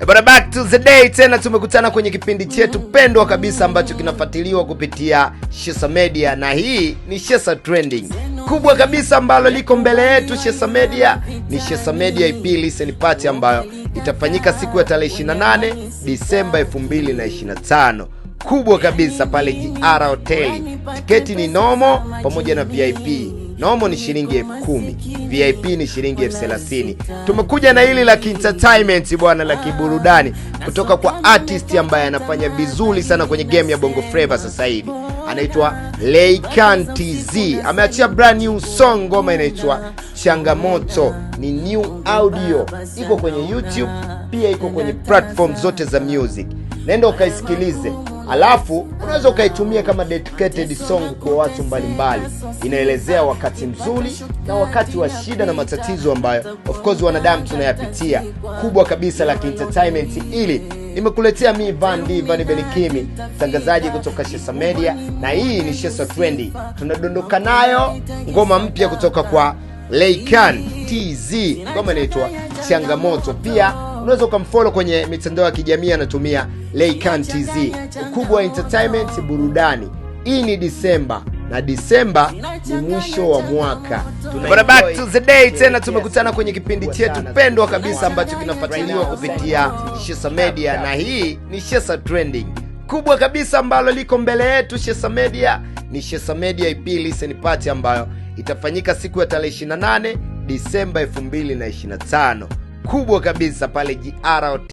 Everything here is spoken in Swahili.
But back to the day, tena tumekutana kwenye kipindi chetu pendwa kabisa ambacho kinafuatiliwa kupitia Shesa Media, na hii ni Shesa Trending. Kubwa kabisa ambalo liko mbele yetu Shesa Media ni Shesa Media EP Listen Party ambayo itafanyika siku ya tarehe 28 Disemba 2025. Kubwa kabisa pale GR Hotel. Tiketi ni nomo pamoja na VIP. Nomo ni shilingi 10,000, VIP ni shilingi 30,000. Tumekuja na hili la entertainment bwana, la kiburudani kutoka kwa artist ambaye anafanya vizuri sana kwenye game ya Bongo Flava sasa hivi. Anaitwa Laycan TZ. Ameachia brand new song, ngoma inaitwa Changamoto. Ni new audio. Iko kwenye YouTube, pia iko kwenye platform zote za music. Nenda ukaisikilize. Alafu unaweza ukaitumia kama dedicated song kwa watu mbalimbali. Inaelezea wakati mzuri na wakati wa shida na matatizo ambayo of course wanadamu tunayapitia. Kubwa kabisa la entertainment ili nimekuletea mimi Van Benikimi, mtangazaji kutoka Shesa Media, na hii ni Shesa Trending. Tunadondoka nayo ngoma mpya kutoka kwa Laycan TZ. Ngoma inaitwa Changamoto. Pia unaweza ukamfollow kwenye mitandao ya kijamii, anatumia Laycan TZ. Ukubwa wa entertainment, burudani. Hii ni Disemba, na Disemba ni mwisho wa mwaka. But back to the day, tena tumekutana kwenye kipindi chetu pendwa kabisa ambacho kinafuatiliwa kupitia Shesa Media, na hii ni Shesa Trending. Kubwa kabisa ambalo liko mbele yetu Shesa Media ni Shesa Media EP Listen Party ambayo itafanyika siku ya tarehe 28 Disemba 2025. Kubwa kabisa pale GR Hotel.